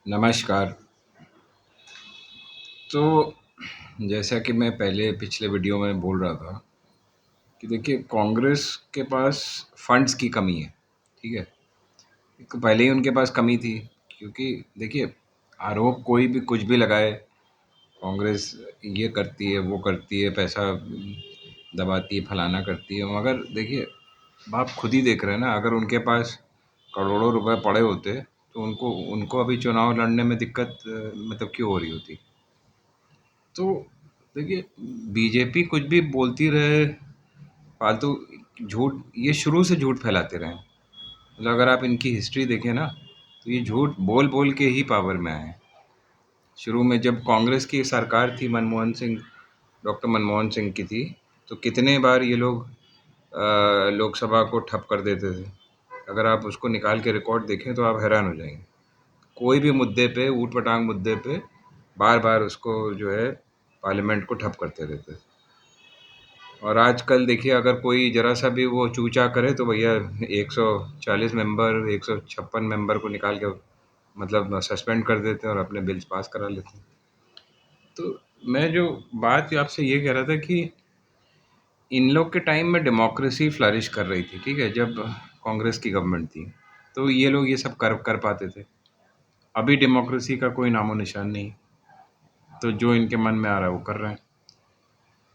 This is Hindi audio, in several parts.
नमस्कार। तो जैसा कि मैं पहले पिछले वीडियो में बोल रहा था कि देखिए कांग्रेस के पास फंड्स की कमी है, ठीक है? एक तो पहले ही उनके पास कमी थी क्योंकि देखिए आरोप कोई भी कुछ भी लगाए, कांग्रेस ये करती है, वो करती है, पैसा दबाती है, फलाना करती है, मगर देखिए आप खुद ही देख रहे हैं ना, अगर उनके पास करोड़ों रुपए पड़े होते तो उनको उनको अभी चुनाव लड़ने में दिक्कत मतलब क्यों हो रही होती? तो देखिए बीजेपी कुछ भी बोलती रहे, फालतू झूठ, ये शुरू से झूठ फैलाते रहे। मतलब अगर आप इनकी हिस्ट्री देखें ना, तो ये झूठ बोल बोल के ही पावर में आए हैं। शुरू में जब कांग्रेस की सरकार थी, मनमोहन सिंह, डॉक्टर मनमोहन सिंह की थी, तो कितने बार ये लोग लोकसभा को ठप कर देते थे। अगर आप उसको निकाल के रिकॉर्ड देखें तो आप हैरान हो जाएंगे। कोई भी मुद्दे पे, ऊट पटांग मुद्दे पे, बार बार उसको जो है पार्लियामेंट को ठप करते रहते थे। और आजकल देखिए अगर कोई ज़रा सा भी वो चूचा करे तो भैया 140 मेंबर, 156 मेंबर को निकाल के मतलब सस्पेंड कर देते हैं और अपने बिल्स पास करा लेते हैं। तो मैं जो बात आपसे ये कह रहा था कि इन लोग के टाइम में डेमोक्रेसी फ्लरिश कर रही थी, ठीक है? जब कांग्रेस की गवर्नमेंट थी, तो ये लोग ये सब कर कर पाते थे। अभी डेमोक्रेसी का कोई नामो निशान नहीं, तो जो इनके मन में आ रहा है वो कर रहे हैं।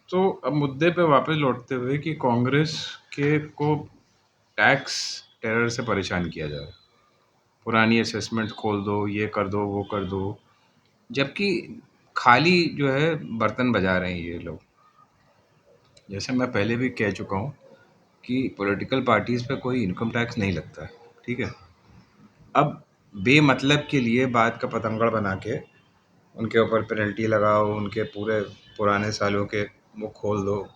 तो अब मुद्दे पे वापस लौटते हुए कि कांग्रेस के को टैक्स टेरर से परेशान किया जा रहा है। पुरानी असेसमेंट खोल दो, ये कर दो, वो कर दो, जबकि खाली जो है बर्तन बजा रहे हैं ये लोग। जैसे मैं पहले भी कह चुका हूँ कि पॉलिटिकल पार्टीज़ पे कोई इनकम टैक्स नहीं लगता है, ठीक है? अब बेमतलब के लिए बात का पतंगड़ बना के उनके ऊपर पेनल्टी लगाओ, उनके पूरे पुराने सालों के वो खोल दो,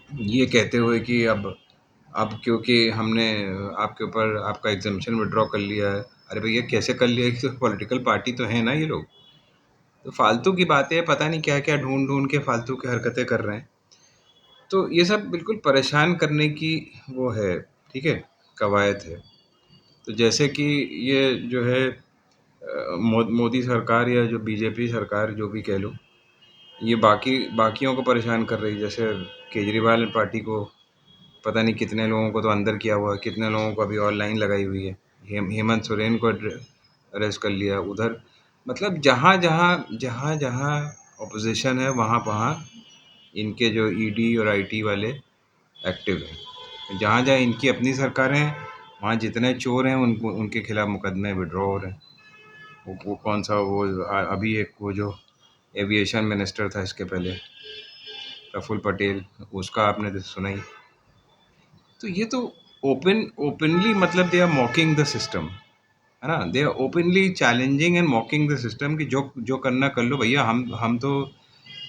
ये कहते हुए कि अब क्योंकि हमने आपके ऊपर आपका एग्जामेशन विड्रॉ कर लिया है। अरे भैया कैसे कर लिया? कि तो पॉलिटिकल पार्टी तो है ना ये लोग। तो फालतू की बातें, पता नहीं क्या क्या ढूंढ ढूंढ के फालतू की हरकतें कर रहे हैं। तो ये सब बिल्कुल परेशान करने की वो है, ठीक है, कवायद है। तो जैसे कि ये जो है मोदी सरकार या जो बीजेपी सरकार जो भी कह लो, ये बाकियों को परेशान कर रही है। जैसे केजरीवाल पार्टी को पता नहीं कितने लोगों को तो अंदर किया हुआ है, कितने लोगों को अभी ऑनलाइन लगाई हुई है। हेमंत सोरेन को अरेस्ट कर लिया उधर। मतलब जहाँ जहाँ जहाँ जहाँ ऑपोजिशन है वहाँ वहाँ इनके जो ईडी और आईटी वाले एक्टिव हैं। जहाँ जहाँ इनकी अपनी सरकारें हैं, वहाँ जितने चोर हैं उनको उनके खिलाफ मुकदमे विड्रॉ हो रहे हैं। वो कौन सा वो अभी एक वो जो एविएशन मिनिस्टर था इसके पहले, प्रफुल्ल पटेल, उसका आपने तो सुना ही। तो ये तो ओपनली मतलब they are mocking the system, है ना? They are openly challenging and mocking the system कि जो जो करना कर लो भैया, हम तो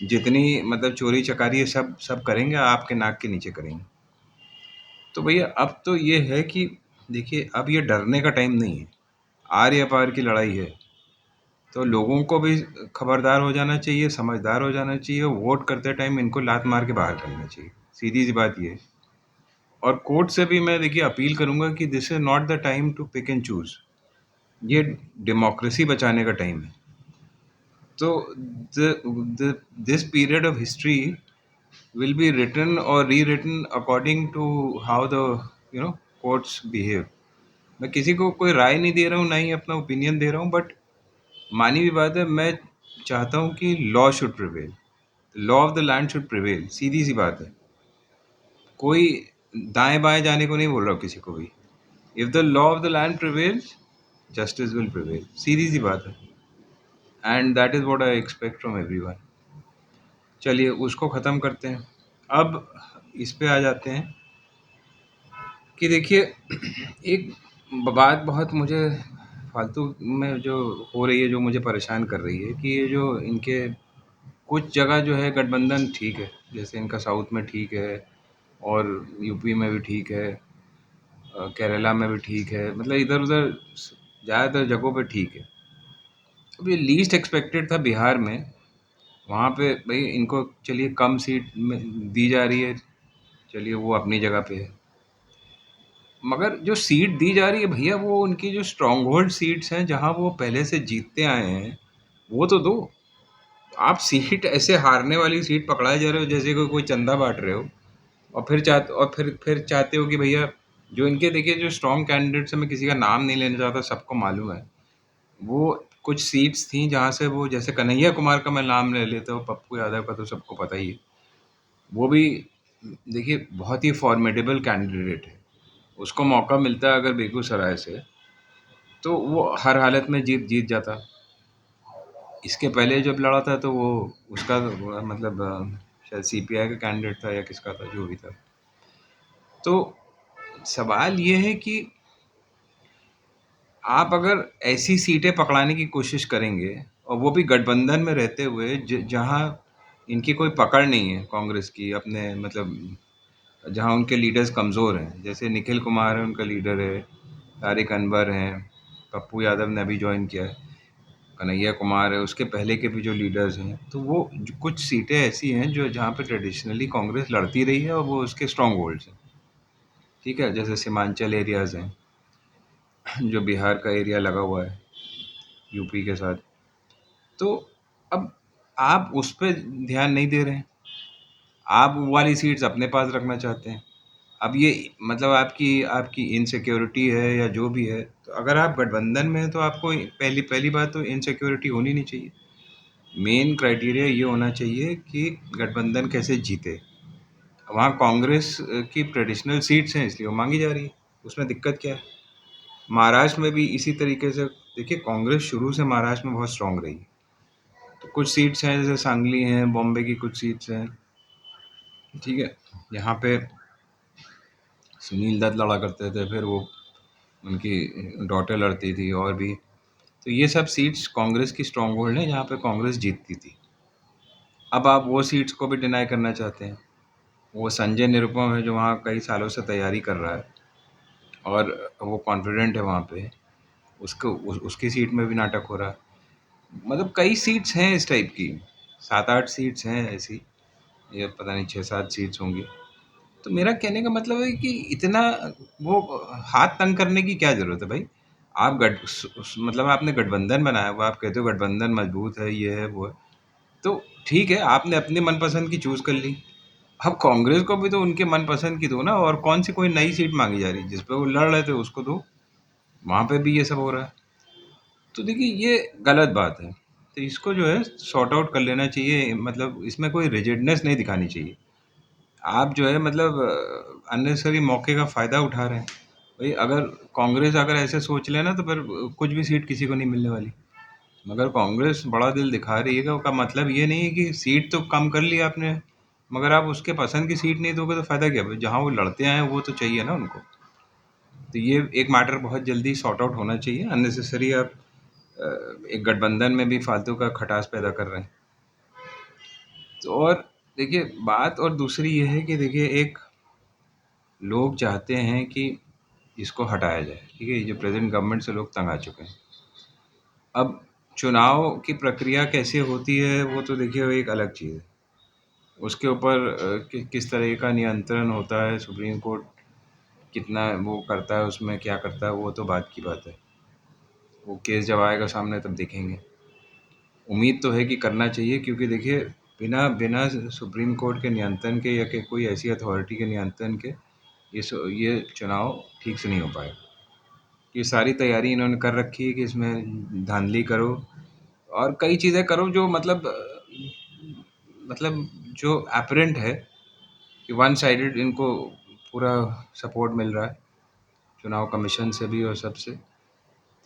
जितनी मतलब चोरी चकारी है सब सब करेंगे, आपके नाक के नीचे करेंगे। तो भैया अब तो ये है कि देखिए अब ये डरने का टाइम नहीं है, आर या पार की लड़ाई है। तो लोगों को भी खबरदार हो जाना चाहिए, समझदार हो जाना चाहिए, वोट करते टाइम इनको लात मार के बाहर करना चाहिए। सीधी सी बात ये है। और कोर्ट से भी मैं देखिए अपील करूंगा कि this is not the time to pick and choose. ये डेमोक्रेसी बचाने का टाइम है। तो this period of history will be written और rewritten according to how the you know courts behave. मैं किसी को कोई राय नहीं दे रहा हूँ, ना ही अपना ओपिनियन दे रहा हूँ, बट मानी हुई बात है, मैं चाहता हूँ कि law should prevail, law of the land should prevail. सीधी सी बात है। कोई दाएं बाएं जाने को नहीं बोल रहा हूँ किसी को भी। If the law of the land prevails, justice will prevail. सीधी सी बात है। And that is what I expect from everyone. चलिए उसको ख़त्म करते हैं। अब इस पे आ जाते हैं कि देखिए एक बात बहुत मुझे फालतू में जो हो रही है, जो मुझे परेशान कर रही है, कि ये जो इनके कुछ जगह जो है गठबंधन ठीक है, जैसे इनका साउथ में ठीक है और यूपी में भी ठीक है, केरला में भी ठीक है, मतलब इधर उधर ज़्यादातर जगहों पे ठीक है। अब ये लीस्ट एक्सपेक्टेड था बिहार में, वहाँ पे भाई इनको चलिए कम सीट में दी जा रही है, चलिए वो अपनी जगह पे है। मगर जो सीट दी जा रही है भैया, वो उनकी जो स्ट्रॉन्ग होल्ड सीट्स हैं जहाँ वो पहले से जीतते आए हैं, वो तो दो। आप सीट ऐसे हारने वाली सीट पकड़ाए जा रहे हो जैसे कोई चंदा बांट रहे हो। और फिर चाहते हो कि भैया जो इनके, देखिए जो स्ट्रॉन्ग कैंडिडेट्स है, मैं किसी का नाम नहीं लेना चाहता, सबको मालूम है। वो कुछ सीट्स थी जहाँ से वो, जैसे कन्हैया कुमार का मैं नाम ले लेता हूँ, पप्पू यादव का तो सबको पता ही है। वो भी देखिए बहुत ही फॉर्मेडेबल कैंडिडेट है। उसको मौका मिलता है अगर बेगूसराय से, तो वो हर हालत में जीत जीत जाता। इसके पहले जब लड़ा था तो वो उसका मतलब शायद सीपीआई का कैंडिडेट था या किसका था, जो भी था। तो सवाल ये है कि आप अगर ऐसी सीटें पकड़ाने की कोशिश करेंगे, और वो भी गठबंधन में रहते हुए जहाँ इनकी कोई पकड़ नहीं है कांग्रेस की, अपने मतलब जहाँ उनके लीडर्स कमज़ोर हैं, जैसे निखिल कुमार है उनका लीडर है, तारिक अनवर हैं, पप्पू यादव ने अभी ज्वाइन किया है, कन्हैया कुमार है, उसके पहले के भी जो लीडर्स हैं, तो वो कुछ सीटें ऐसी हैं जो जहाँ पे ट्रेडिशनली कांग्रेस लड़ती रही है और वो उसके स्ट्रॉन्ग होल्ड्स हैं। ठीक है, जैसे सीमांचल एरियाज़ हैं, जो बिहार का एरिया लगा हुआ है यूपी के साथ। तो अब आप उस पे ध्यान नहीं दे रहे हैं, आप वो वाली सीट्स अपने पास रखना चाहते हैं। अब ये मतलब आपकी आपकी इनसिक्योरिटी है या जो भी है, तो अगर आप गठबंधन में हैं तो आपको पहली पहली बात तो इनसिक्योरिटी होनी नहीं चाहिए। मेन क्राइटेरिया ये होना चाहिए कि गठबंधन कैसे जीते। वहाँ कांग्रेस की ट्रेडिशनल सीट्स हैं इसलिए वो मांगी जा रही है, उसमें दिक्कत क्या है? महाराष्ट्र में भी इसी तरीके से देखिए, कांग्रेस शुरू से महाराष्ट्र में बहुत स्ट्रांग रही। तो कुछ सीट्स हैं जैसे सांगली हैं, बॉम्बे की कुछ सीट्स हैं, ठीक है, यहाँ पे सुनील दत्त लड़ा करते थे, फिर वो उनकी डॉटर लड़ती थी और भी। तो ये सब सीट्स कांग्रेस की स्ट्रांग होल्ड है जहाँ पे कांग्रेस जीतती थी। अब आप वो सीट्स को भी डिनाई करना चाहते हैं। वो संजय निरुपम है जो वहाँ कई सालों से तैयारी कर रहा है और वो कॉन्फिडेंट है वहाँ पे, उसकी सीट में भी नाटक हो रहा है। मतलब कई सीट्स हैं इस टाइप की, 7-8 सीट्स हैं ऐसी, ये पता नहीं 6-7 सीट्स होंगी। तो मेरा कहने का मतलब है कि इतना वो हाथ तंग करने की क्या ज़रूरत है भाई? आप मतलब आपने गठबंधन बनाया हुआ, आप कहते हो गठबंधन मजबूत है, ये है, वो है। तो ठीक है, आपने अपनी मनपसंद की चूज़ कर ली। अब कांग्रेस को भी तो उनके मनपसंद की दो ना, और कौन सी कोई नई सीट मांगी जा रही है? जिस पे वो लड़ रहे थे उसको दो। वहाँ पे भी ये सब हो रहा है। तो देखिए ये गलत बात है। तो इसको जो है सॉर्ट आउट कर लेना चाहिए, मतलब इसमें कोई रिजिडनेस नहीं दिखानी चाहिए। आप जो है मतलब अननेसेसरी मौके का फ़ायदा उठा रहे हैं। भाई अगर कांग्रेस अगर ऐसे सोच ले ना, तो फिर कुछ भी सीट किसी को नहीं मिलने वाली। मगर कांग्रेस बड़ा दिल दिखा रही है, का मतलब ये नहीं है कि सीट तो कम कर ली आपने, मगर आप उसके पसंद की सीट नहीं दोगे तो फ़ायदा क्या भाई? जहाँ वो लड़ते आए हैं वो तो चाहिए ना उनको। तो ये एक मैटर बहुत जल्दी सॉर्ट आउट होना चाहिए। अननेसेसरी आप एक गठबंधन में भी फालतू का खटास पैदा कर रहे हैं। तो और देखिए बात और दूसरी ये है कि देखिए एक लोग चाहते हैं कि इसको हटाया जाए, ठीक है? ये जो प्रेज़ेंट गवर्नमेंट से लोग तंग आ चुके हैं। अब चुनाव की प्रक्रिया कैसे होती है वो तो देखिए वो एक अलग चीज़ है। उसके ऊपर किस तरह का नियंत्रण होता है, सुप्रीम कोर्ट कितना वो करता है, उसमें क्या करता है, वो तो बात की बात है। वो केस जब आएगा सामने तब देखेंगे। उम्मीद तो है कि करना चाहिए, क्योंकि देखिए बिना बिना सुप्रीम कोर्ट के नियंत्रण के या कि कोई ऐसी अथॉरिटी के नियंत्रण के ये चुनाव ठीक से नहीं हो पाएगा। ये सारी तैयारी इन्होंने कर रखी है कि इसमें धांधली करो और कई चीज़ें करो जो मतलब जो अपरेंट है कि वन साइडेड इनको पूरा सपोर्ट मिल रहा है चुनाव कमीशन से भी और सबसे।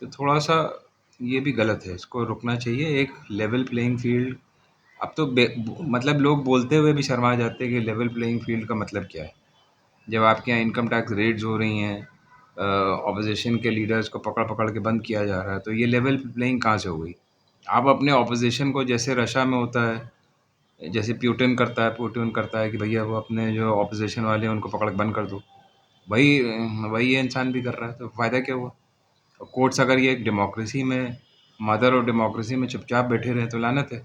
तो थोड़ा-सा ये भी गलत है, इसको रुकना चाहिए। एक लेवल प्लेइंग फ़ील्ड, अब तो मतलब लोग बोलते हुए भी शर्मा जाते हैं कि लेवल प्लेइंग फ़ील्ड का मतलब क्या है? जब आपके यहाँ इनकम टैक्स रेड्स हो रही हैं, ऑपोज़िशन के लीडर्स को पकड़-पकड़ के बंद किया जा रहा है, तो ये लेवल प्लेइंग कहाँ से हो गई? आप अपने ऑपोज़िशन को, जैसे रशिया में होता है, जैसे पुतिन करता है कि भैया वो अपने जो ऑपोज़िशन वाले हैं उनको पकड़ के बंद कर दो। वही वही ये इंसान भी कर रहा है, तो फ़ायदा क्या हुआ? कोर्ट्स अगर ये एक डेमोक्रेसी में, मदर और डेमोक्रेसी में चुपचाप बैठे रहें तो लानत है।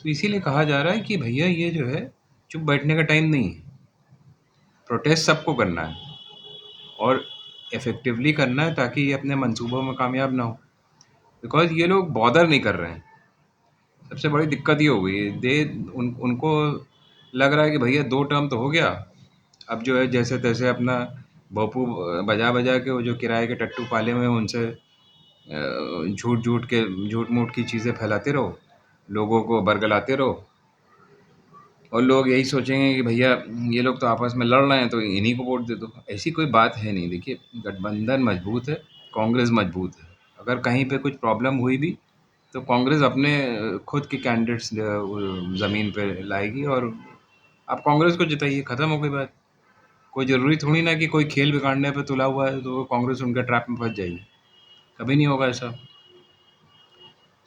तो इसीलिए कहा जा रहा है कि भैया ये जो है चुप बैठने का टाइम नहीं है, प्रोटेस्ट सबको करना है। और इफ़ेक्टिवली करना है ताकि ये अपने मंसूबों में कामयाब ना हो। बिकॉज़ ये लोग बॉदर नहीं कर रहे हैं। सबसे बड़ी दिक्कत ये हो गई है। उनको लग रहा है कि भैया 2 टर्म तो हो गया, अब जो है जैसे-तैसे अपना भोंपू बजा-बजा के वो जो किराए के टट्टू पाले हुए हैं उनसे झूठ-मूठ की चीज़ें फैलाते रहो, लोगों को बरगलाते रहो और लोग यही सोचेंगे कि भैया ये लोग तो आपस में लड़ रहे हैं तो इन्हीं को वोट दे दो। ऐसी कोई बात है नहीं। देखिए, गठबंधन मजबूत है, कांग्रेस मजबूत है। अगर कहीं पे कुछ प्रॉब्लम हुई भी तो कांग्रेस अपने खुद के कैंडिडेट्स ज़मीन पे लाएगी और आप कांग्रेस को जिताइए, ख़त्म हो गई बात। कोई ज़रूरी थोड़ी ना कि कोई खेल बिगाड़ने पे तुला हुआ है तो कांग्रेस उनके ट्रैप में फंस जाएगी। कभी नहीं होगा ऐसा।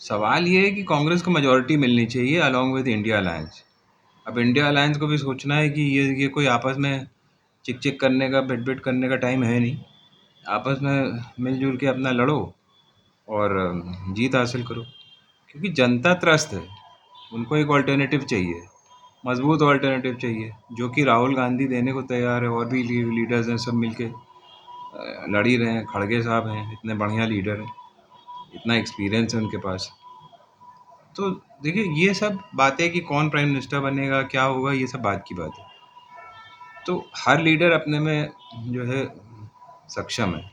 सवाल ये है कि कांग्रेस को मेजॉरिटी मिलनी चाहिए अलॉन्ग विद इंडिया अलायंस। अब इंडिया अलायंस को भी सोचना है कि ये कोई आपस में चिक-चिक करने का, बिट-बिट करने का टाइम है नहीं। आपस में मिल-जुल के अपना लड़ो और जीत हासिल करो। क्योंकि जनता त्रस्त है, उनको एक अल्टरनेटिव चाहिए, मजबूत अल्टरनेटिव चाहिए, जो कि राहुल गांधी देने को तैयार है। और भी लीडर्स हैं, सब मिलके लड़ ही रहे हैं। खड़गे साहब हैं, इतने बढ़िया लीडर हैं, इतना एक्सपीरियंस है उनके पास। तो देखिए, ये सब बातें कि कौन प्राइम मिनिस्टर बनेगा, क्या होगा, ये सब बात की बात है। तो हर लीडर अपने में जो है सक्षम है,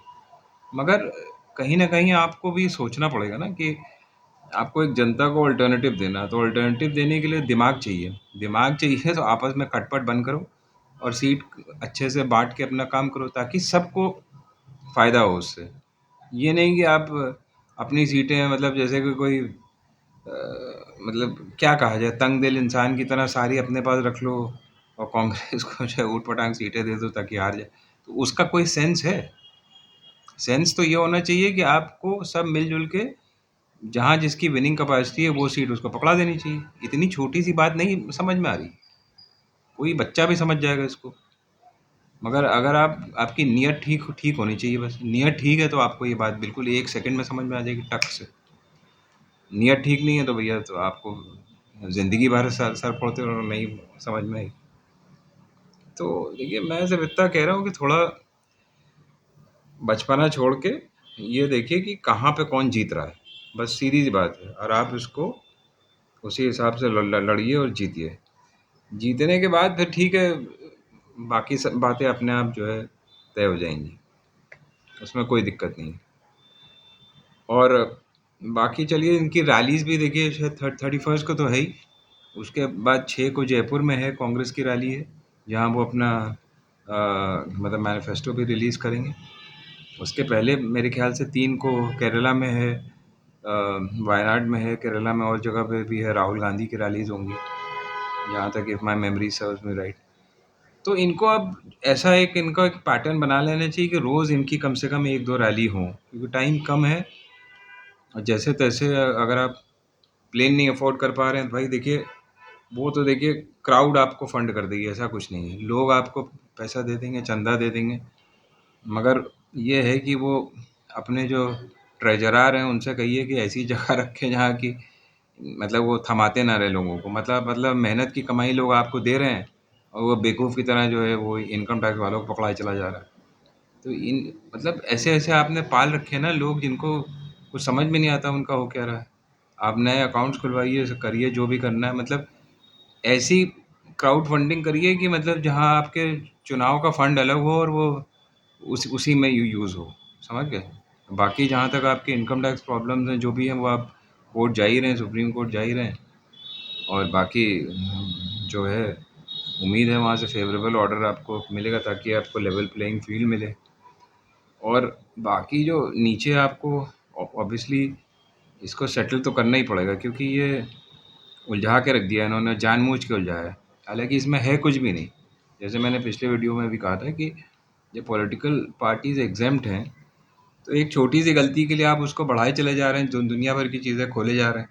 मगर कहीं न कहीं आपको भी सोचना पड़ेगा ना कि आपको एक जनता को अल्टरनेटिव देना है, तो अल्टरनेटिव देने के लिए दिमाग चाहिए। दिमाग चाहिए तो आपस में खटपट बंद करो और सीट अच्छे से बाँट के अपना काम करो ताकि सबको फ़ायदा हो उससे। ये नहीं कि आप अपनी सीटें मतलब जैसे कि कोई मतलब क्या कहा जाए, तंग दिल इंसान की तरह सारी अपने पास रख लो और कांग्रेस को जो है ऊट-पटांग सीटें दे दो ताकि हार जाए। तो उसका कोई सेंस है? सेंस तो ये होना चाहिए कि आपको सब मिल-जुल के जहाँ जिसकी विनिंग कैपेसिटी है वो सीट उसको पकड़ा देनी चाहिए। इतनी छोटी-सी बात नहीं समझ में आ रही। कोई बच्चा भी समझ जाएगा इसको। मगर अगर आपकी नीयत ठीक ठीक होनी चाहिए बस। नीयत ठीक है तो आपको ये बात बिल्कुल 1 सेकंड में समझ में आ जाएगी टक से। नीयत ठीक नहीं है तो भैया तो आपको ज़िंदगी भर सर फोड़ते रहो, नहीं समझ में आई। तो देखिए, मैं सिर्फ़ इतना कह रहा हूँ कि थोड़ा बचपना छोड़ के ये देखिए कि कहाँ पे कौन जीत रहा है। बस सीधी-सी बात है और आप उसको उसी हिसाब से लड़िए और जीतिए। जीतने के बाद फिर ठीक है, बाकी सब बातें अपने आप जो है तय हो जाएँगी। उसमें कोई दिक्कत नहीं है। और बाकी चलिए, इनकी रैलीज़ भी देखिए, शायद 31st को तो है ही। उसके बाद 6 को जयपुर में है, कांग्रेस की रैली है, जहाँ वो अपना मतलब मैनिफेस्टो भी रिलीज़ करेंगे। उसके पहले मेरे ख़्याल से 3 को केरला में है, वायनाड में है, केरला में और जगह पे भी है, राहुल गांधी की रैलीज़ होंगी, जहाँ तक if my memory serves me right. तो इनको अब ऐसा एक इनका एक पैटर्न बना लेना चाहिए कि रोज़ इनकी कम से कम 1-2 रैली हों, क्योंकि टाइम कम है और जैसे-तैसे अगर आप प्लेन नहीं अफ़ोर्ड कर पा रहे हैं तो भाई देखिए, वो तो देखिए क्राउड आपको फंड कर देगी, ऐसा कुछ नहीं है। लोग आपको पैसा दे देंगे, चंदा दे देंगे, मगर ये है कि वो अपने जो ट्रेजरर हैं उनसे कहिए कि ऐसी जगह रखें जहाँ की मतलब वो थमाते ना रहे लोगों को। मतलब मेहनत की कमाई लोग आपको दे रहे हैं और वो बेवकूफ़ की तरह जो है वो इनकम टैक्स वालों को पकड़ाए चला जा रहा है। तो इन मतलब ऐसे-ऐसे आपने पाल रखे हैं ना लोग, जिनको कुछ समझ में नहीं आता उनका हो क्या रहा है। आप नए अकाउंट्स खुलवाइए, करिए जो भी करना है, मतलब ऐसी क्राउड फंडिंग करिए कि मतलब जहाँ आपके चुनाव का फंड अलग हो और वो उसी में यूज़ हो, समझ गए? बाकी जहाँ तक आपके इनकम टैक्स प्रॉब्लम्स हैं, जो भी हैं, वो आप कोर्ट जा ही रहे हैं, सुप्रीम कोर्ट जा ही रहे हैं और बाकी जो है उम्मीद है वहाँ से फ़ेवरेबल ऑर्डर आपको मिलेगा ताकि आपको लेवल प्लेइंग फ़ील्ड मिले। और बाकी जो नीचे आपको ऑब्वियसली इसको सेटल तो करना ही पड़ेगा, क्योंकि ये उलझा के रख दिया है इन्होंने, जानबूझ के उलझाया है। हालाँकि इसमें है कुछ भी नहीं। जैसे मैंने पिछले वीडियो में भी कहा था कि ये पॉलिटिकल पार्टीज़ एग्ज़ेम्प्ट हैं, तो एक छोटी-सी गलती के लिए आप उसको बढ़ाए चले जा रहे हैं, दुनिया भर की चीज़ें खोले जा रहे हैं।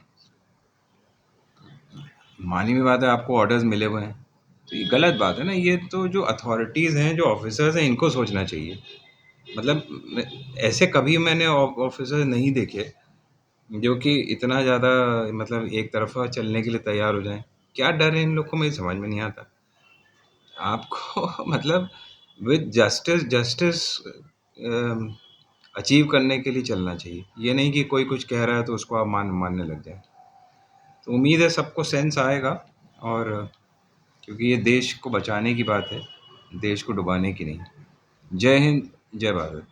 मानी हुई बात है, आपको ऑर्डर्स मिले हुए हैं, तो ये गलत बात है ना। ये तो जो अथॉरिटीज़ हैं, जो ऑफ़िसर्स हैं, इनको सोचना चाहिए। मतलब ऐसे कभी मैंने ऑफ़िसर नहीं देखे जो कि इतना ज़्यादा मतलब एक तरफ़ा चलने के लिए तैयार हो जाएँ। क्या डर है इन लोग को, मुझे समझ में नहीं आता। आपको मतलब विद जस्टिस जस्टिस अचीव करने के लिए चलना चाहिए। ये नहीं कि कोई कुछ कह रहा है तो उसको आप मानने लग जाए। तो उम्मीद है सबको सेंस आएगा, और क्योंकि ये देश को बचाने की बात है, देश को डुबाने की नहीं। जय हिंद, जय भारत।